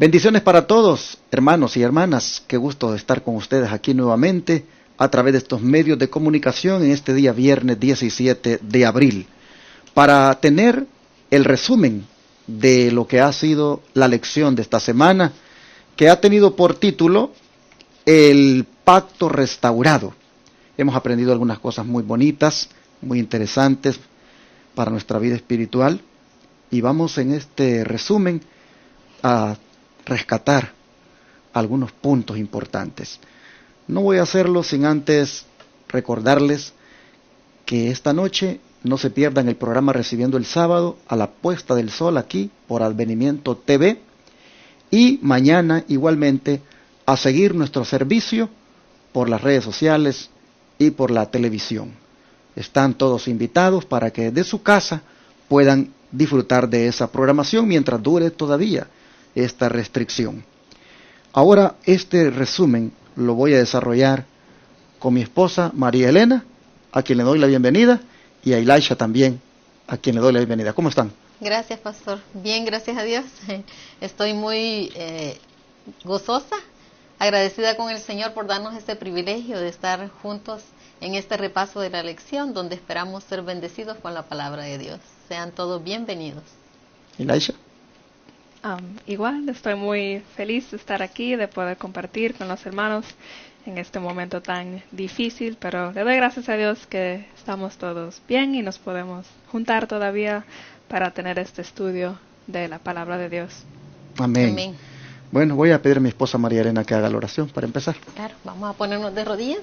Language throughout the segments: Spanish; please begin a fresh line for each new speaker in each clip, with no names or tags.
Bendiciones para todos, hermanos y hermanas. Qué gusto estar con ustedes aquí nuevamente a través de estos medios de comunicación en este día viernes 17 de abril para tener el resumen de lo que ha sido la lección de esta semana, que ha tenido por título El Pacto Restaurado. Hemos aprendido algunas cosas muy bonitas, muy interesantes para nuestra vida espiritual, y vamos en este resumen a rescatar algunos puntos importantes. No voy a hacerlo sin antes recordarles que esta noche no se pierdan el programa Recibiendo el Sábado a la puesta del sol aquí por Advenimiento TV, y mañana igualmente a seguir nuestro servicio por las redes sociales y por la televisión. Están todos invitados para que de su casa puedan disfrutar de esa programación mientras dure todavía esta restricción. Ahora este resumen lo voy a desarrollar con mi esposa María Elena, a quien le doy la bienvenida, y a Ilaisha también, a quien le doy la bienvenida. ¿Cómo están?
Gracias, pastor. Bien, gracias a Dios. Estoy muy gozosa, agradecida con el Señor por darnos este privilegio de estar juntos en este repaso de la lección, donde esperamos ser bendecidos con la palabra de Dios. Sean todos bienvenidos.
Ilaisha.
Igual, estoy muy feliz de estar aquí, de poder compartir con los hermanos en este momento tan difícil, pero le doy gracias a Dios que estamos todos bien y nos podemos juntar todavía para tener este estudio de la palabra de Dios.
Amén.
Amén.
Bueno, voy a pedir a mi esposa María Elena que haga la oración para empezar.
Claro, vamos a ponernos de rodillas.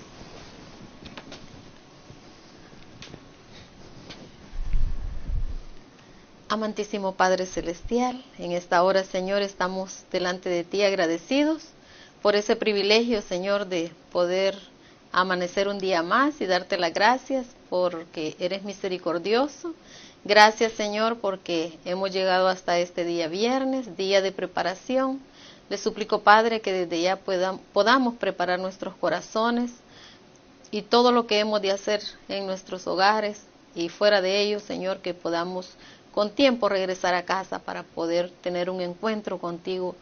Amantísimo Padre Celestial, en esta hora, Señor, estamos delante de ti agradecidos por ese privilegio, Señor, de poder amanecer un día más y darte las gracias porque eres misericordioso. Gracias, Señor, porque hemos llegado hasta este día viernes, día de preparación. Le suplico, Padre, que desde ya podamos preparar nuestros corazones y todo lo que hemos de hacer en nuestros hogares y fuera de ellos, Señor, que podamos con tiempo regresar a casa para poder tener un encuentro contigo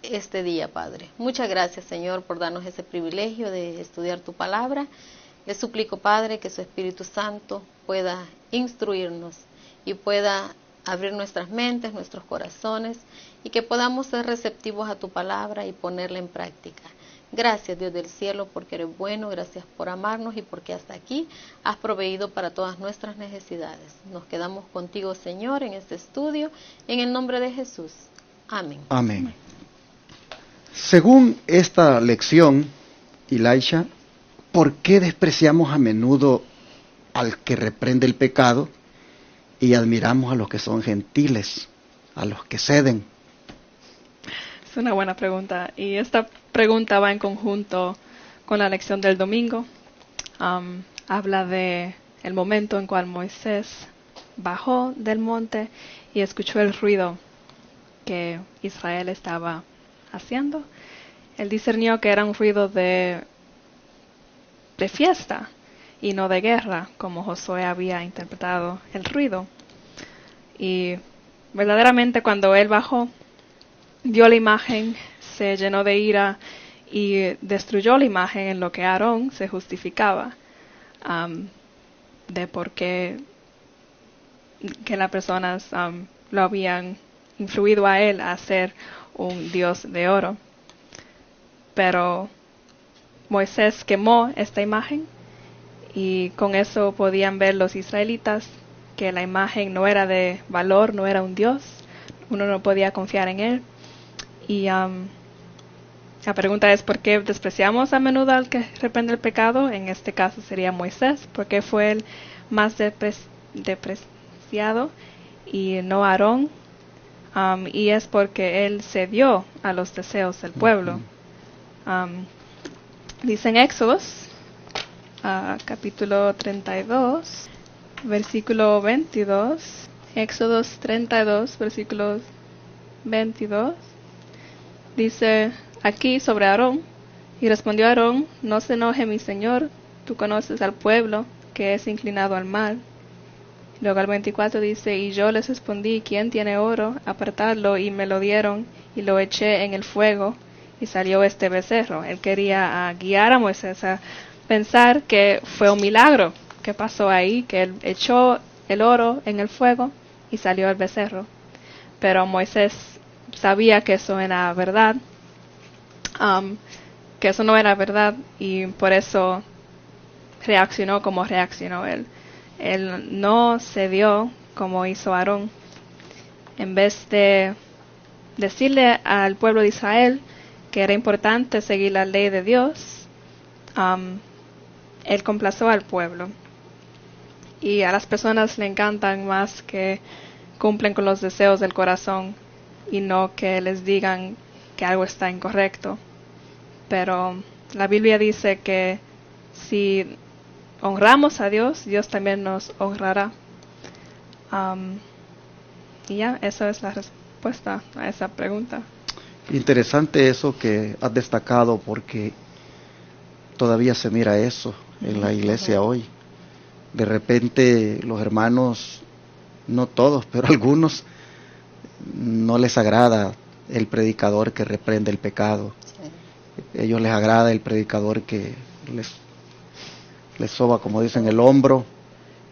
este día, Padre. Muchas gracias, Señor, por darnos ese privilegio de estudiar tu palabra. Le suplico, Padre, que su Espíritu Santo pueda instruirnos y pueda abrir nuestras mentes, nuestros corazones, y que podamos ser receptivos a tu palabra y ponerla en práctica. Gracias, Dios del cielo, porque eres bueno, gracias por amarnos y porque hasta aquí has proveído para todas nuestras necesidades. Nos quedamos contigo, Señor, en este estudio, en el nombre de Jesús. Amén.
Amén. Según esta lección, Ilaisha, ¿por qué despreciamos a menudo al que reprende el pecado y admiramos a los que son gentiles, a los que ceden?
Es una buena pregunta, y esta pregunta va en conjunto con la lección del domingo. Habla de el momento en cual Moisés bajó del monte y escuchó el ruido que Israel estaba haciendo. Él discernió que era un ruido de fiesta y no de guerra, como Josué había interpretado el ruido. Y verdaderamente cuando él bajó, vio la imagen, se llenó de ira y destruyó la imagen, en lo que Aarón se justificaba de por qué que las personas lo habían influido a él a ser un dios de oro. Pero Moisés quemó esta imagen y con eso podían ver los israelitas que la imagen no era de valor, no era un dios, uno no podía confiar en él. Y la pregunta es, ¿por qué despreciamos a menudo al que reprende el pecado? En este caso sería Moisés, porque fue el más despreciado y no Aarón. Y es porque él cedió a los deseos del pueblo. Dice en Éxodos, capítulo 32, versículo 22. Éxodos 32, versículo 22. Dice aquí sobre Aarón: y respondió Aarón: no se enoje mi señor, tú conoces al pueblo que es inclinado al mal. Luego al 24 dice: y yo les respondí: ¿quién tiene oro? Apartadlo. Y me lo dieron, y lo eché en el fuego y salió este becerro. Él quería guiar a Moisés a pensar que fue un milagro que pasó ahí, que él echó el oro en el fuego y salió el becerro. Pero Moisés sabía que eso era verdad, que eso no era verdad, y por eso reaccionó como reaccionó él. Él no cedió como hizo Aarón. En vez de decirle al pueblo de Israel que era importante seguir la ley de Dios, él complació al pueblo. Y a las personas le encantan más que cumplen con los deseos del corazón y no que les digan que algo está incorrecto. Pero la Biblia dice que si honramos a Dios, Dios también nos honrará. Y ya, esa es la respuesta a esa pregunta.
Interesante eso que has destacado, porque todavía se mira eso en la iglesia hoy. De repente los hermanos, no todos, pero algunos, no les agrada el predicador que reprende el pecado. Sí. Ellos les agrada el predicador que les soba, como dicen, el hombro,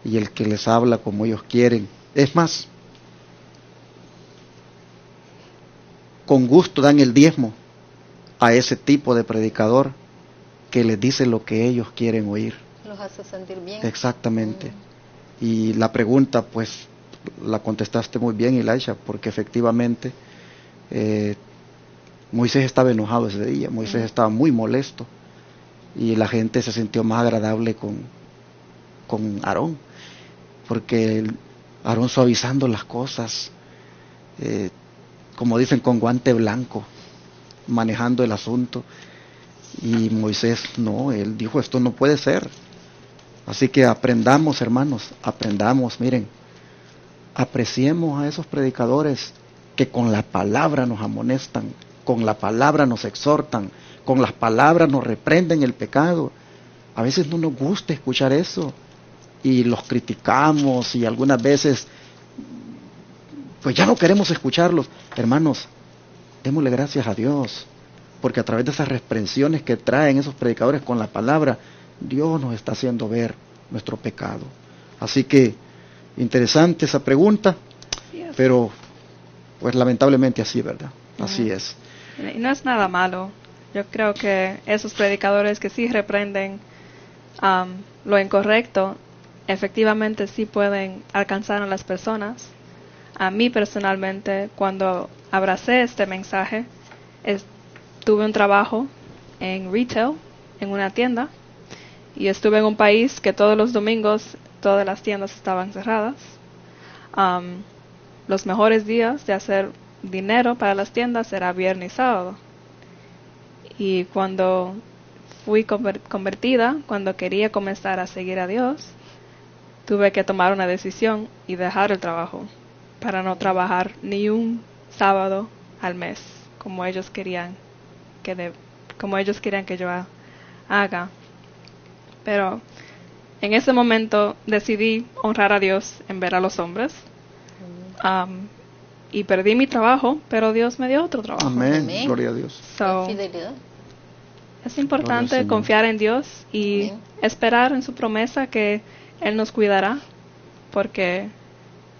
y el que les habla como ellos quieren. Es más, con gusto dan el diezmo a ese tipo de predicador que les dice lo que ellos quieren oír.
Los hace sentir bien.
Exactamente. Y la pregunta, pues, la contestaste muy bien, Elisha, porque efectivamente Moisés estaba enojado ese día. Moisés estaba muy molesto, y la gente se sintió más agradable con Aarón, porque Aarón suavizando las cosas, como dicen, con guante blanco, manejando el asunto. Y Moisés no, él dijo, esto no puede ser. Así que aprendamos, hermanos, aprendamos, miren, apreciemos a esos predicadores que con la palabra nos amonestan, con la palabra nos exhortan, con las palabras nos reprenden el pecado. A veces no nos gusta escuchar eso y los criticamos, y algunas veces pues ya no queremos escucharlos. Hermanos, démosle gracias a Dios, porque a través de esas reprensiones que traen esos predicadores con la palabra, Dios nos está haciendo ver nuestro pecado. Así que interesante esa pregunta, pero pues lamentablemente así, ¿verdad? Así es.
Y no es nada malo. Yo creo que esos predicadores que sí reprenden lo incorrecto, efectivamente sí pueden alcanzar a las personas. A mí personalmente, cuando abracé este mensaje, tuve un trabajo en retail, en una tienda, y estuve en un país que todos los domingos todas las tiendas estaban cerradas. Los mejores días de hacer dinero para las tiendas era viernes y sábado. Y cuando fui convertida, cuando quería comenzar a seguir a Dios, tuve que tomar una decisión y dejar el trabajo para no trabajar ni un sábado al mes, como ellos querían que yo haga. Pero en ese momento decidí honrar a Dios en ver a los hombres. Y perdí mi trabajo, pero Dios me dio otro trabajo.
Amén. Gloria a Dios.
Fidelidad.
Es importante confiar en Dios y esperar en su promesa que Él nos cuidará, porque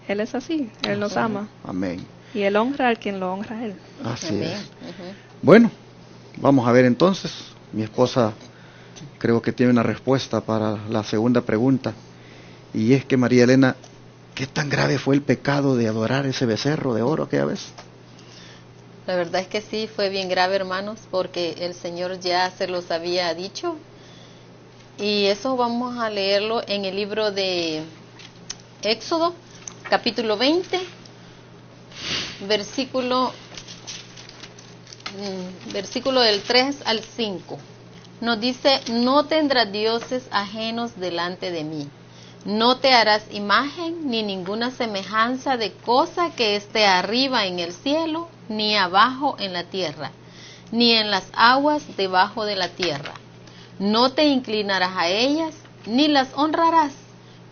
Él es así, Él nos ama.
Amén.
Y Él honra al quien lo honra a Él.
Así es. Bueno, vamos a ver entonces. Mi esposa creo que tiene una respuesta para la segunda pregunta. Y es que, María Elena, ¿qué tan grave fue el pecado de adorar ese becerro de oro aquella vez?
La verdad es que sí, fue bien grave, hermanos, porque el Señor ya se los había dicho. Y eso vamos a leerlo en el libro de Éxodo, capítulo 20, versículo del 3 al 5. Nos dice: no tendrás dioses ajenos delante de mí. No te harás imagen ni ninguna semejanza de cosa que esté arriba en el cielo, ni abajo en la tierra, ni en las aguas debajo de la tierra. No te inclinarás a ellas, ni las honrarás,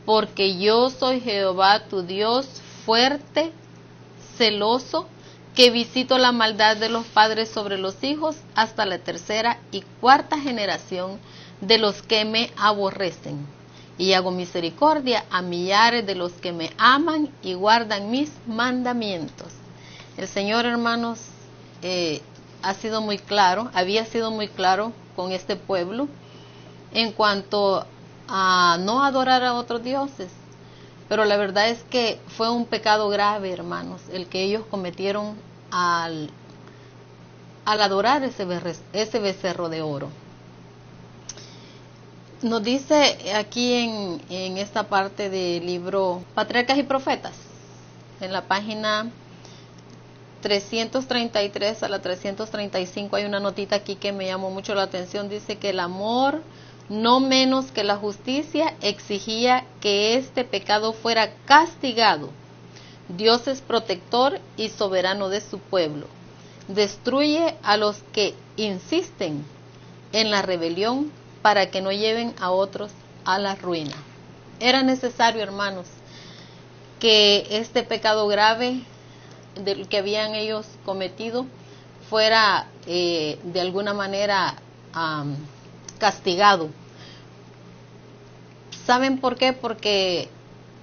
porque yo soy Jehová tu Dios, fuerte, celoso, que visito la maldad de los padres sobre los hijos hasta la tercera y cuarta generación de los que me aborrecen. Y hago misericordia a millares de los que me aman y guardan mis mandamientos. El Señor, hermanos, había sido muy claro con este pueblo en cuanto a no adorar a otros dioses. Pero la verdad es que fue un pecado grave, hermanos, el que ellos cometieron al adorar ese becerro de oro. Nos dice aquí en esta parte del libro Patriarcas y Profetas, en la página 333 a la 335, hay una notita aquí que me llamó mucho la atención. Dice que el amor, no menos que la justicia, exigía que este pecado fuera castigado. Dios es protector y soberano de su pueblo. Destruye a los que insisten en la rebelión para que no lleven a otros a la ruina. Era necesario, hermanos, que este pecado grave del que habían ellos cometido fuera de alguna manera castigado. ¿Saben por qué? Porque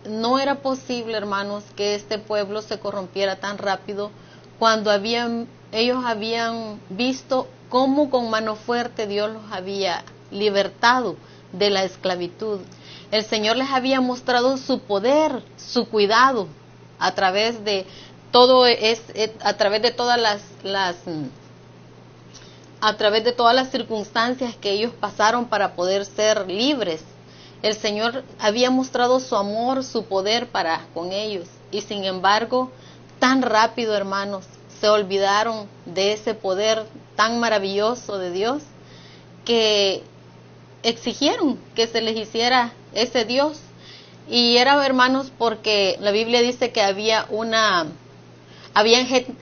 no era posible, hermanos, que este pueblo se corrompiera tan rápido cuando ellos habían visto cómo con mano fuerte Dios los había libertado de la esclavitud. El Señor les había mostrado su poder, su cuidado, a través de todas las circunstancias que ellos pasaron para poder ser libres. El Señor había mostrado su amor, su poder para con ellos, y sin embargo, tan rápido, hermanos, se olvidaron de ese poder tan maravilloso de Dios, que exigieron que se les hiciera ese Dios. Y era, hermanos, porque la Biblia dice que había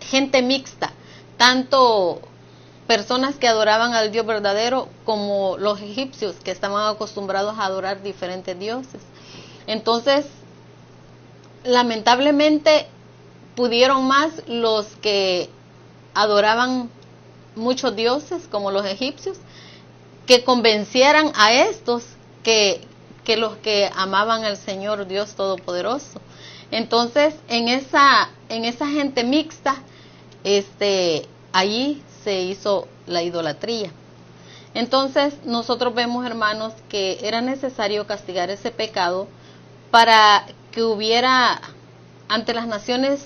gente mixta, tanto personas que adoraban al Dios verdadero como los egipcios, que estaban acostumbrados a adorar diferentes dioses. Entonces, lamentablemente, pudieron más los que adoraban muchos dioses, como los egipcios, que convencieran a estos que los que amaban al Señor Dios Todopoderoso. Entonces, en esa gente mixta, allí se hizo la idolatría. Entonces, nosotros vemos, hermanos, que era necesario castigar ese pecado para que hubiera, ante las naciones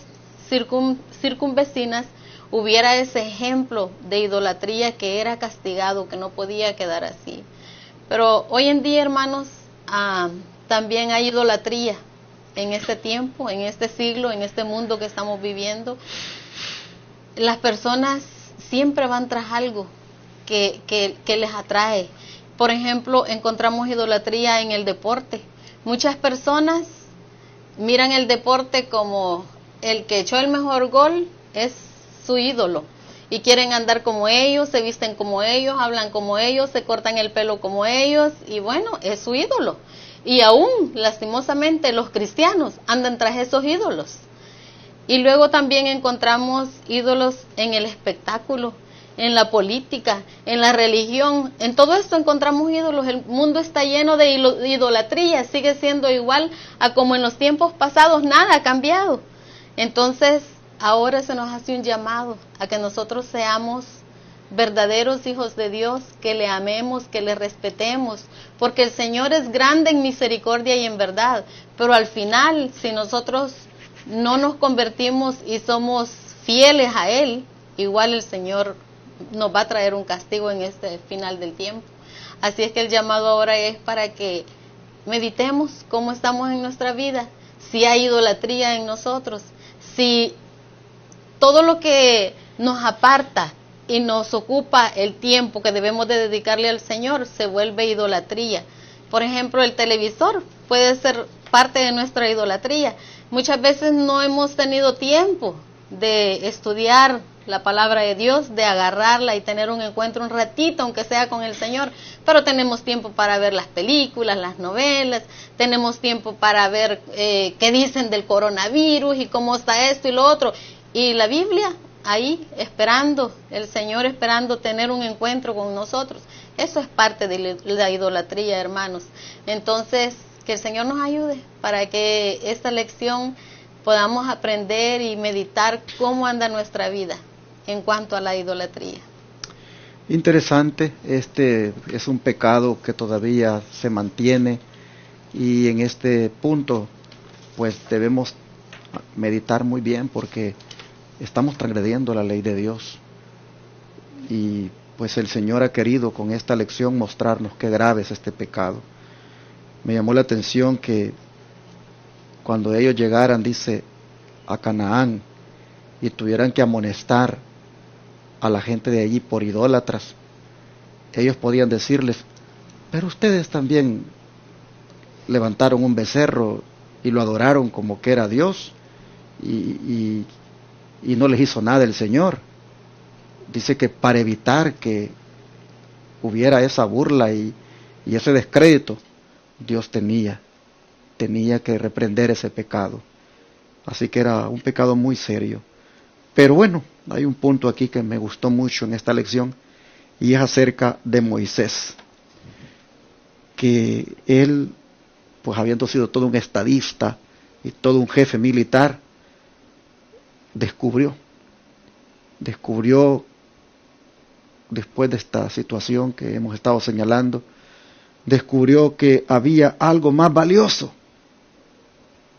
circunvecinas, hubiera ese ejemplo de idolatría que era castigado, que no podía quedar así. Pero hoy en día, hermanos, también hay idolatría en este tiempo, en este siglo, en este mundo que estamos viviendo. Las personas siempre van tras algo que les atrae. Por ejemplo, encontramos idolatría en el deporte. Muchas personas miran el deporte como el que echó el mejor gol es su ídolo, y quieren andar como ellos, se visten como ellos, hablan como ellos, se cortan el pelo como ellos, y bueno, es su ídolo. Y aún, lastimosamente, los cristianos andan tras esos ídolos. Y luego también encontramos ídolos en el espectáculo, en la política, en la religión. En todo esto encontramos ídolos. El mundo está lleno de idolatría, sigue siendo igual a como en los tiempos pasados, nada ha cambiado. Entonces, ahora se nos hace un llamado a que nosotros seamos verdaderos hijos de Dios, que le amemos, que le respetemos, porque el Señor es grande en misericordia y en verdad. Pero al final, si nosotros no nos convertimos y somos fieles a Él, igual el Señor nos va a traer un castigo en este final del tiempo. Así es que el llamado ahora es para que meditemos cómo estamos en nuestra vida, si hay idolatría en nosotros, si todo lo que nos aparta y nos ocupa el tiempo que debemos de dedicarle al Señor se vuelve idolatría. Por ejemplo, el televisor puede ser parte de nuestra idolatría. Muchas veces no hemos tenido tiempo de estudiar la palabra de Dios, de agarrarla y tener un encuentro un ratito, aunque sea con el Señor, pero tenemos tiempo para ver las películas, las novelas, tenemos tiempo para ver qué dicen del coronavirus y cómo está esto y lo otro. Y la Biblia ahí esperando, el Señor esperando tener un encuentro con nosotros. Eso es parte de la idolatría, hermanos. Entonces, que el Señor nos ayude para que esta lección podamos aprender y meditar cómo anda nuestra vida en cuanto a la idolatría.
Interesante, este es un pecado que todavía se mantiene, y en este punto pues debemos meditar muy bien, porque estamos transgrediendo la ley de Dios, y pues el Señor ha querido con esta lección mostrarnos qué grave es este pecado. Me llamó la atención que cuando ellos llegaran, dice, a Canaán, y tuvieran que amonestar a la gente de allí por idólatras, ellos podían decirles: pero ustedes también levantaron un becerro y lo adoraron como que era Dios, y no les hizo nada el Señor. Dice que para evitar que hubiera esa burla y ese descrédito, Dios tenía que reprender ese pecado. Así que era un pecado muy serio. Pero bueno, hay un punto aquí que me gustó mucho en esta lección, y es acerca de Moisés, que él, pues habiendo sido todo un estadista y todo un jefe militar, descubrió después de esta situación que hemos estado señalando, descubrió que había algo más valioso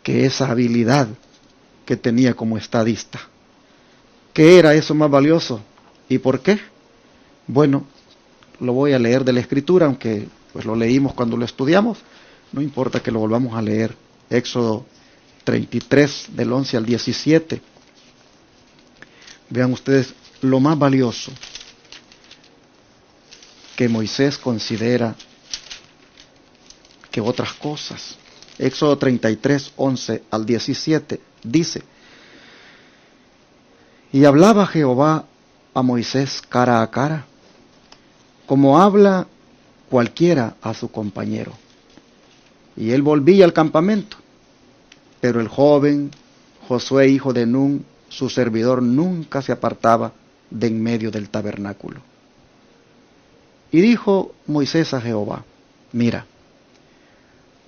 que esa habilidad que tenía como estadista. ¿Qué era eso más valioso? ¿Y por qué? Bueno, lo voy a leer de la Escritura, aunque pues lo leímos cuando lo estudiamos, no importa que lo volvamos a leer. Éxodo 33, del 11 al 17. Vean ustedes lo más valioso que Moisés considera que otras cosas. Éxodo 33, 11 al 17, dice: y hablaba Jehová a Moisés cara a cara, como habla cualquiera a su compañero. Y él volvía al campamento, pero el joven Josué, hijo de Nun, su servidor, nunca se apartaba de en medio del tabernáculo. Y dijo Moisés a Jehová: mira,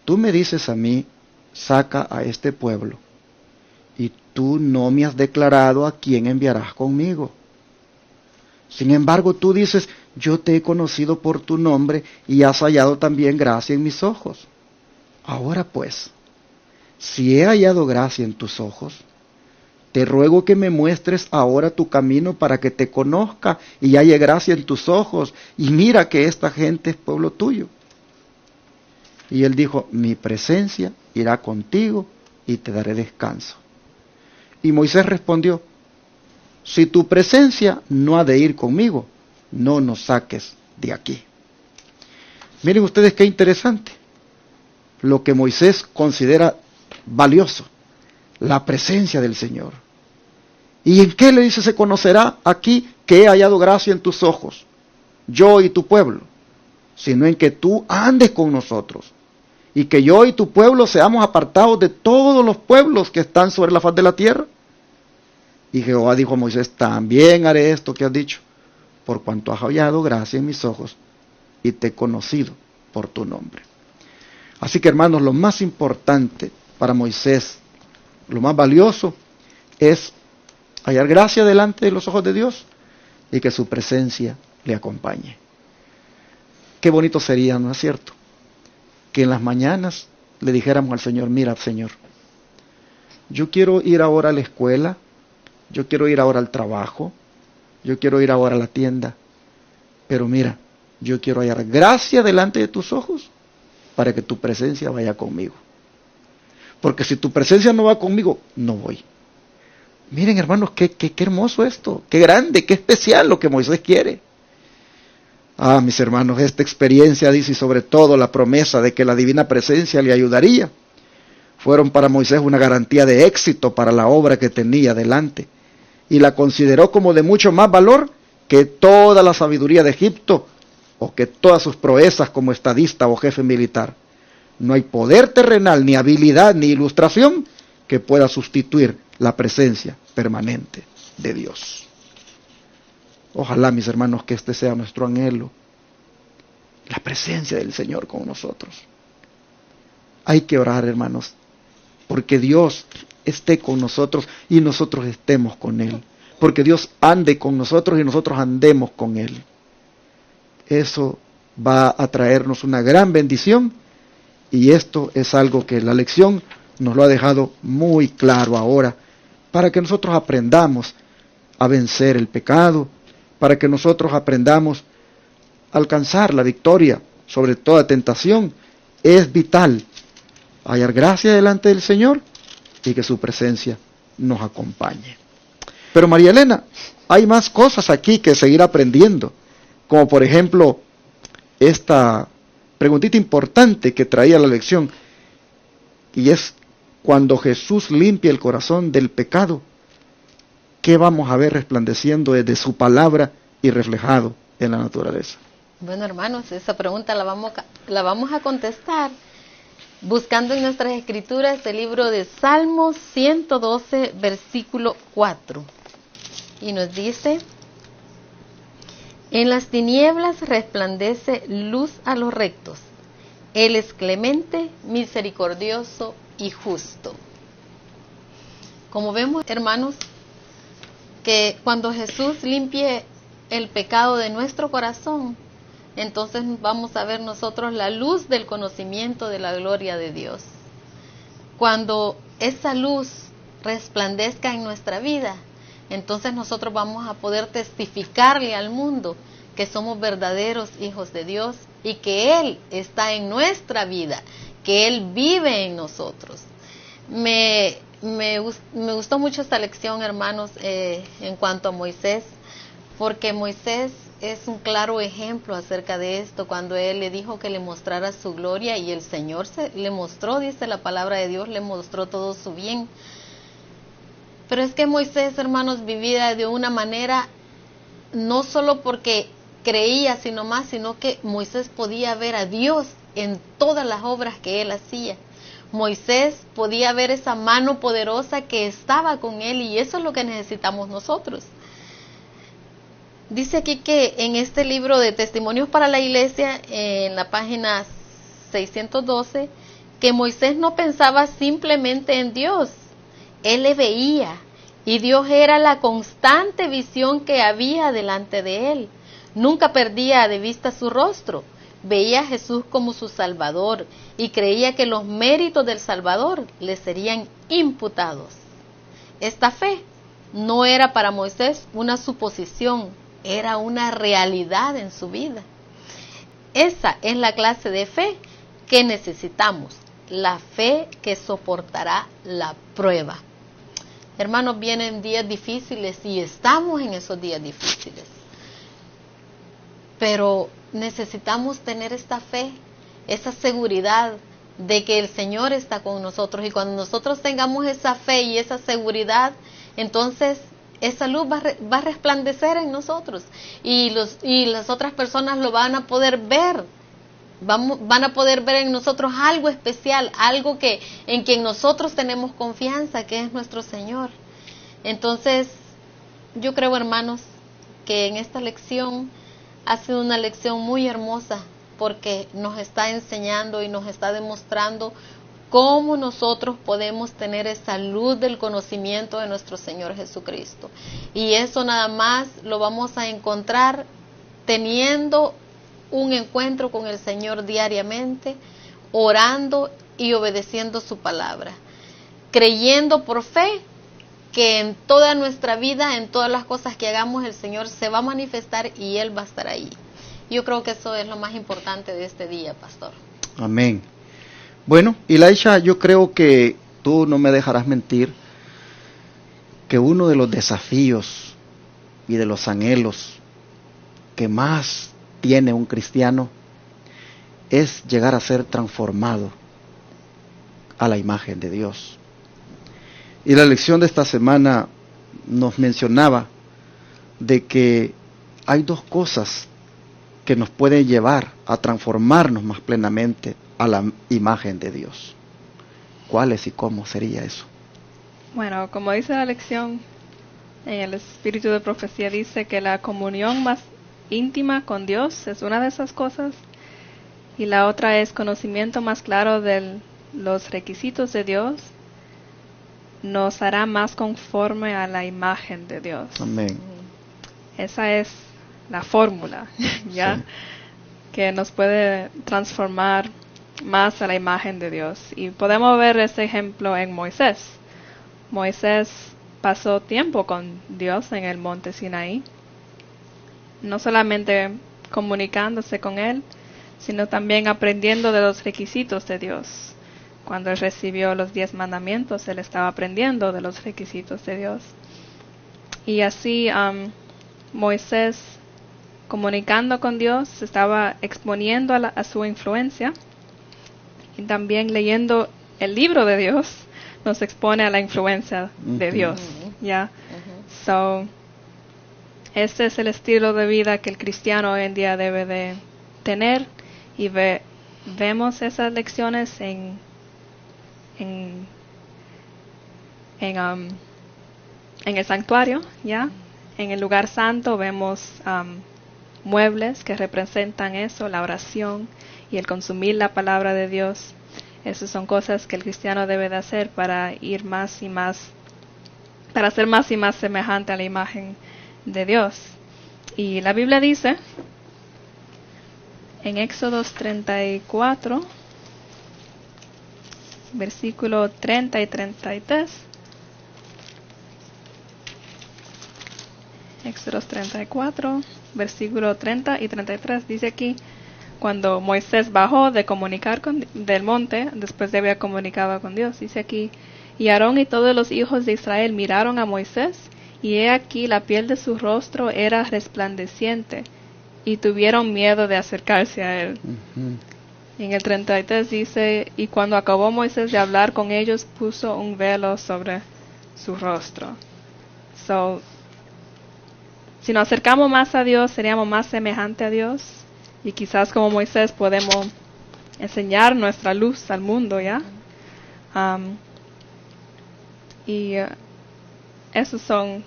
tú me dices a mí, saca a este pueblo, y tú no me has declarado a quién enviarás conmigo. Sin embargo, tú dices: yo te he conocido por tu nombre y has hallado también gracia en mis ojos. Ahora pues, si he hallado gracia en tus ojos, te ruego que me muestres ahora tu camino para que te conozca y halle gracia en tus ojos, y mira que esta gente es pueblo tuyo. Y él dijo: mi presencia irá contigo y te daré descanso. Y Moisés respondió: si tu presencia no ha de ir conmigo, no nos saques de aquí. Miren ustedes qué interesante lo que Moisés considera valioso, la presencia del Señor. ¿Y en qué le dice se conocerá aquí que he hallado gracia en tus ojos, yo y tu pueblo? Sino en que tú andes con nosotros, y que yo y tu pueblo seamos apartados de todos los pueblos que están sobre la faz de la tierra. Y Jehová dijo a Moisés: también haré esto que has dicho, por cuanto has hallado gracia en mis ojos, y te he conocido por tu nombre. Así que, hermanos, lo más importante para Moisés, lo más valioso, es hallar gracia delante de los ojos de Dios y que su presencia le acompañe. Qué bonito sería, ¿no es cierto?, que en las mañanas le dijéramos al Señor: mira, Señor, yo quiero ir ahora a la escuela, yo quiero ir ahora al trabajo, yo quiero ir ahora a la tienda, pero mira, yo quiero hallar gracia delante de tus ojos para que tu presencia vaya conmigo. Porque si tu presencia no va conmigo, no voy. Miren, hermanos, qué hermoso esto, qué grande, qué especial lo que Moisés quiere. Ah, mis hermanos, esta experiencia, dice, y sobre todo la promesa de que la divina presencia le ayudaría, fueron para Moisés una garantía de éxito para la obra que tenía delante, y la consideró como de mucho más valor que toda la sabiduría de Egipto, o que todas sus proezas como estadista o jefe militar. No hay poder terrenal, ni habilidad, ni ilustración que pueda sustituir la presencia permanente de Dios. Ojalá, mis hermanos, que este sea nuestro anhelo, la presencia del Señor con nosotros. Hay que orar, hermanos, porque Dios esté con nosotros y nosotros estemos con Él. Porque Dios ande con nosotros y nosotros andemos con Él. Eso va a traernos una gran bendición, y esto es algo que la lección nos lo ha dejado muy claro ahora, para que nosotros aprendamos a vencer el pecado, para que nosotros aprendamos a alcanzar la victoria sobre toda tentación. Es vital hallar gracia delante del Señor y que su presencia nos acompañe. Pero María Elena, hay más cosas aquí que seguir aprendiendo, como por ejemplo esta preguntita importante que traía la lección, y es: cuando Jesús limpia el corazón del pecado, ¿qué vamos a ver resplandeciendo desde su palabra y reflejado en la naturaleza?
Bueno, hermanos, esa pregunta la vamos a contestar buscando en nuestras escrituras el libro de Salmos 112, versículo 4. Y nos dice: en las tinieblas resplandece luz a los rectos. Él es clemente, misericordioso y justo. Como vemos, hermanos, que cuando Jesús limpie el pecado de nuestro corazón, entonces vamos a ver nosotros la luz del conocimiento de la gloria de Dios. Cuando esa luz resplandezca en nuestra vida, entonces nosotros vamos a poder testificarle al mundo que somos verdaderos hijos de Dios y que Él está en nuestra vida, que Él vive en nosotros. Me gustó mucho esta lección, hermanos, en cuanto a Moisés, porque Moisés es un claro ejemplo acerca de esto, cuando él le dijo que le mostrara su gloria, y el Señor le mostró, dice la palabra de Dios, le mostró todo su bien. Pero es que Moisés, hermanos, vivía de una manera, no solo porque creía, sino que Moisés podía ver a Dios en todas las obras que él hacía. Moisés podía ver esa mano poderosa que estaba con él, y eso es lo que necesitamos nosotros. Dice aquí que en este libro de Testimonios para la Iglesia, en la página 612, que Moisés no pensaba simplemente en Dios, él le veía, y Dios era la constante visión que había delante de él. Nunca perdía de vista su rostro, veía a Jesús como su Salvador y creía que los méritos del Salvador le serían imputados. Esta fe no era para Moisés una suposición, era una realidad en su vida. Esa es la clase de fe que necesitamos, la fe que soportará la prueba. Hermanos, vienen días difíciles y estamos en esos días difíciles. Pero necesitamos tener esta fe, esa seguridad de que el Señor está con nosotros. Y cuando nosotros tengamos esa fe y esa seguridad, entonces esa luz va a resplandecer en nosotros. Y las otras personas lo van a poder ver. Van a poder ver en nosotros algo especial, algo en quien nosotros tenemos confianza, que es nuestro Señor. Entonces, yo creo, hermanos, que en esta lección ha sido una lección muy hermosa, porque nos está enseñando y nos está demostrando cómo nosotros podemos tener esa luz del conocimiento de nuestro Señor Jesucristo. Y eso nada más lo vamos a encontrar teniendo un encuentro con el Señor diariamente, orando y obedeciendo su palabra, creyendo por fe que en toda nuestra vida, en todas las cosas que hagamos, el Señor se va a manifestar y Él va a estar ahí. Yo creo que eso es lo más importante de este día, pastor.
Amén. Bueno, Ilaisha, yo creo que tú no me dejarás mentir, que uno de los desafíos y de los anhelos que más tiene un cristiano es llegar a ser transformado a la imagen de Dios. Y la lección de esta semana nos mencionaba de que hay dos cosas que nos pueden llevar a transformarnos más plenamente a la imagen de Dios. ¿Cuáles y cómo sería eso?
Bueno, como dice la lección, En el espíritu de profecía dice que la comunión más íntima con Dios es una de esas cosas. Y la otra es conocimiento más claro de los requisitos de Dios. Nos hará más conforme a la imagen de Dios.
Amén.
Esa es la fórmula, ¿ya?
Sí.
Que nos puede transformar más a la imagen de Dios. Y podemos ver ese ejemplo en Moisés. Moisés pasó tiempo con Dios en el monte Sinaí, no solamente comunicándose con Él, sino también aprendiendo de los requisitos de Dios. Cuando Él recibió los 10 mandamientos, Él estaba aprendiendo de los requisitos de Dios. Y así Moisés, comunicando con Dios, se estaba exponiendo a su influencia, y también leyendo el libro de Dios nos expone a la influencia de Dios. ¿Ya? So, este es el estilo de vida que el cristiano hoy en día debe de tener, y vemos esas lecciones en el santuario, ¿ya? En el lugar santo vemos muebles que representan eso, la oración y el consumir la palabra de Dios. Esas son cosas que el cristiano debe de hacer para ir más y más, para ser más y más semejante a la imagen de Dios. Y la Biblia dice en Éxodo 34, versículo 30 y 33. Éxodo 34, versículo 30 y 33 dice aquí: cuando Moisés bajó de comunicar del monte, después de haber comunicado con Dios, dice aquí: y Aarón y todos los hijos de Israel miraron a Moisés, y he aquí la piel de su rostro era resplandeciente, y tuvieron miedo de acercarse a él. En el 33 dice: y cuando acabó Moisés de hablar con ellos, puso un velo sobre su rostro. So, si nos acercamos más a Dios, seríamos más semejantes a Dios, y quizás como Moisés podemos enseñar nuestra luz al mundo, ¿ya? Esas son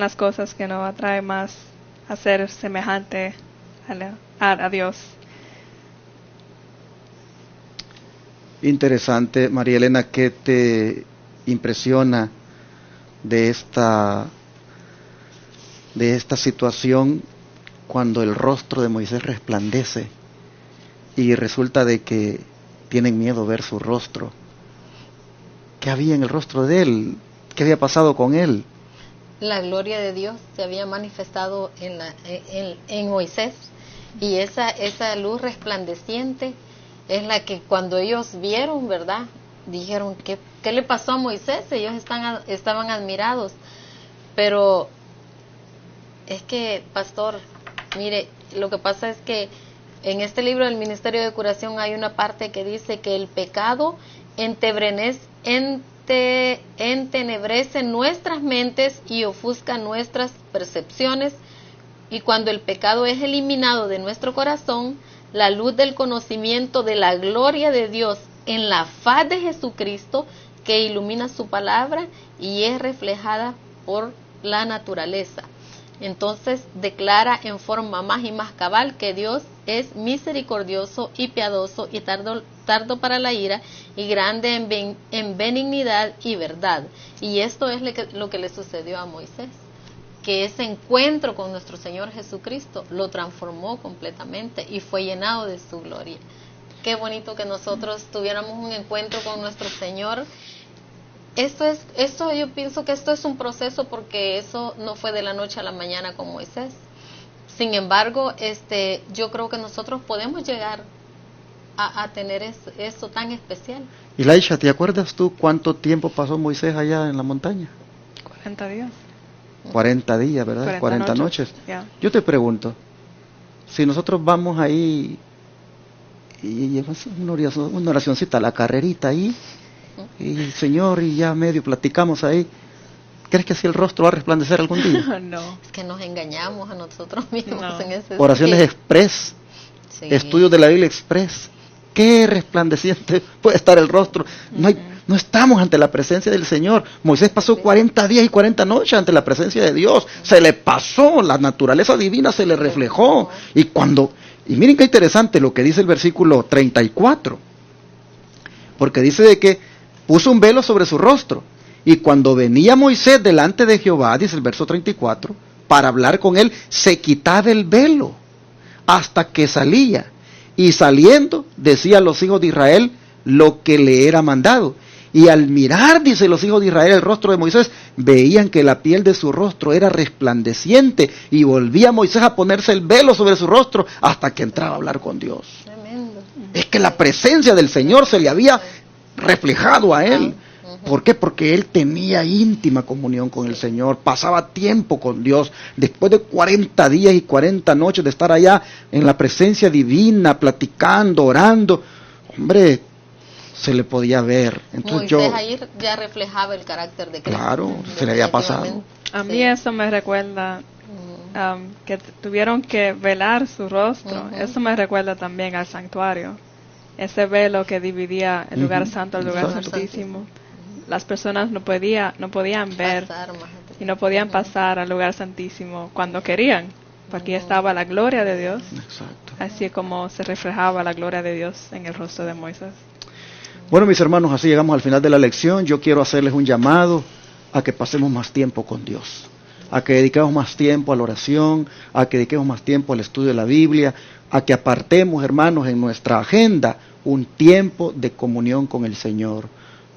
las cosas que nos atraen más a ser semejante a Dios.
Interesante, María Elena. ¿Qué te impresiona de esta situación cuando el rostro de Moisés resplandece y resulta de que tienen miedo ver su rostro? ¿Qué había en el rostro de él? ¿Qué había pasado con él?
La gloria de Dios se había manifestado en Moisés, y esa luz resplandeciente es la que cuando ellos vieron, ¿verdad? Dijeron: ¿qué le pasó a Moisés? Ellos estaban admirados. Pero es que, pastor, mire, lo que pasa es que en este libro del Ministerio de Curación hay una parte que dice que el pecado entenebrece nuestras mentes y ofusca nuestras percepciones, y cuando el pecado es eliminado de nuestro corazón, la luz del conocimiento de la gloria de Dios en la faz de Jesucristo, que ilumina su palabra y es reflejada por la naturaleza. Entonces declara en forma más y más cabal que Dios es misericordioso y piadoso y tardo para la ira y grande en benignidad y verdad. Y esto es lo que le sucedió a Moisés, que ese encuentro con nuestro Señor Jesucristo lo transformó completamente y fue llenado de su gloria. Qué bonito que nosotros tuviéramos un encuentro con nuestro Señor. Yo pienso que esto es un proceso, porque eso no fue de la noche a la mañana con Moisés. Sin embargo, yo creo que nosotros podemos llegar a tener eso tan especial.
Y Laisha, ¿te acuerdas tú cuánto tiempo pasó Moisés allá en la montaña?
40 días.
40 días, ¿verdad? 40 noches.
Yeah.
Yo te pregunto, si nosotros vamos ahí y llevas una oracioncita, la carrerita ahí, y Señor, y ya medio platicamos ahí, ¿crees que así el rostro va a resplandecer algún día?
No.
Es que nos engañamos a nosotros mismos en ese
Oraciones
sentido.
express,
Sí.
estudios de la Biblia express. Qué resplandeciente puede estar el rostro. No estamos ante la presencia del Señor. Moisés pasó 40 días y 40 noches ante la presencia de Dios. Se le pasó, la naturaleza divina se le reflejó. Y miren qué interesante lo que dice el versículo 34. Porque dice de que puso un velo sobre su rostro. Y cuando venía Moisés delante de Jehová, dice el verso 34, para hablar con él, se quitaba el velo hasta que salía. Y saliendo, decía a los hijos de Israel lo que le era mandado. Y al mirar, dice los hijos de Israel, el rostro de Moisés, veían que la piel de su rostro era resplandeciente. Y volvía Moisés a ponerse el velo sobre su rostro hasta que entraba a hablar con Dios.
Tremendo.
Es que la presencia del Señor se le había reflejado a él. ¿Por qué? Porque él tenía íntima comunión con el Señor, pasaba tiempo con Dios. Después de 40 días y 40 noches de estar allá en la presencia divina, platicando, orando, hombre, se le podía ver. Entonces
Moisés ahí ya reflejaba el carácter de Cristo.
Claro, se le había pasado.
A mí eso me recuerda que tuvieron que velar su rostro. Eso me recuerda también al santuario. Ese velo que dividía el lugar santo del lugar santísimo. Las personas no podían ver y no podían pasar al lugar santísimo cuando querían, porque estaba la gloria de Dios.
Exacto.
Así como se reflejaba la gloria de Dios en el rostro de Moisés.
Bueno, mis hermanos, así llegamos al final de la lección. Yo quiero hacerles un llamado a que pasemos más tiempo con Dios, a que dediquemos más tiempo a la oración, a que dediquemos más tiempo al estudio de la Biblia, a que apartemos, hermanos, en nuestra agenda un tiempo de comunión con el Señor.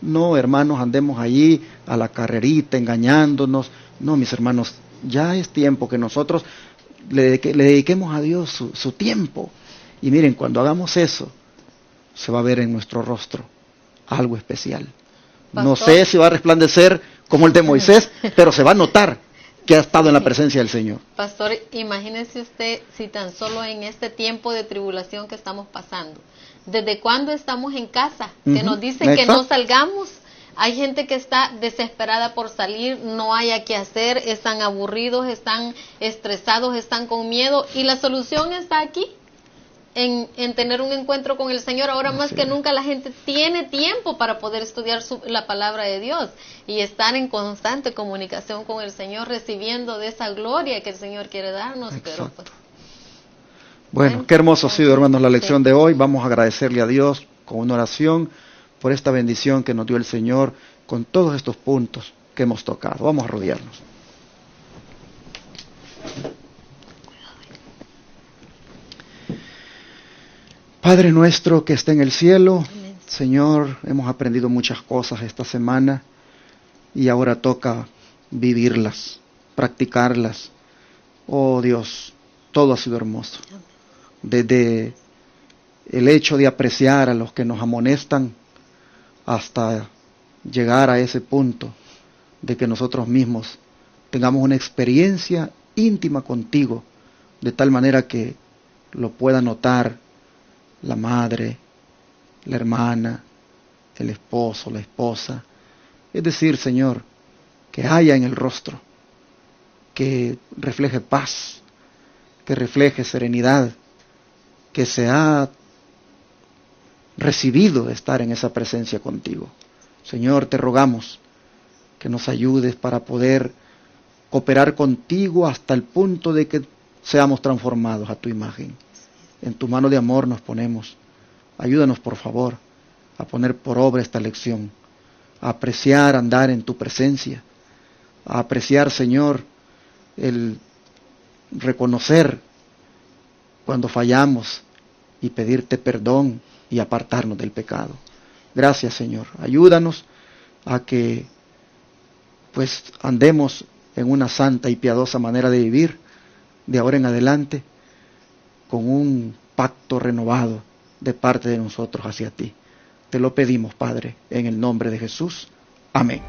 No, hermanos, andemos allí a la carrerita, engañándonos. No, mis hermanos, ya es tiempo que nosotros le dediquemos a Dios su tiempo. Y miren, cuando hagamos eso, se va a ver en nuestro rostro algo especial.
Pastor.
No sé si va a resplandecer como el de Moisés, pero se va a notar que ha estado en la presencia del Señor.
Pastor, imagínese usted si tan solo en este tiempo de tribulación que estamos pasando, ¿desde cuándo estamos en casa? Que nos dicen que no salgamos. Hay gente que está desesperada por salir, no hay a qué hacer, están aburridos, están estresados, están con miedo. Y la solución está aquí, en tener un encuentro con el Señor. Ahora más que nunca la gente tiene tiempo para poder estudiar la palabra de Dios y estar en constante comunicación con el Señor, recibiendo de esa gloria que el Señor quiere darnos. Pero pues,
bueno, qué hermoso ha sido, hermanos, la lección de hoy. Vamos a agradecerle a Dios con una oración por esta bendición que nos dio el Señor con todos estos puntos que hemos tocado. Vamos a arrodillarnos. Padre nuestro que está en el cielo, Señor, hemos aprendido muchas cosas esta semana y ahora toca vivirlas, practicarlas. Oh Dios, todo ha sido hermoso. Desde el hecho de apreciar a los que nos amonestan hasta llegar a ese punto de que nosotros mismos tengamos una experiencia íntima contigo, de tal manera que lo pueda notar la madre, la hermana, el esposo, la esposa. Es decir, Señor, que haya en el rostro, que refleje paz, que refleje serenidad, que se ha recibido de estar en esa presencia contigo. Señor, te rogamos que nos ayudes para poder cooperar contigo hasta el punto de que seamos transformados a tu imagen. En tu mano de amor nos ponemos. Ayúdanos, por favor, a poner por obra esta lección, a apreciar andar en tu presencia, a apreciar, Señor, el reconocer cuando fallamos y pedirte perdón y apartarnos del pecado. Gracias, Señor. Ayúdanos a que pues andemos en una santa y piadosa manera de vivir de ahora en adelante, con un pacto renovado de parte de nosotros hacia ti. Te lo pedimos, Padre, en el nombre de Jesús. Amén.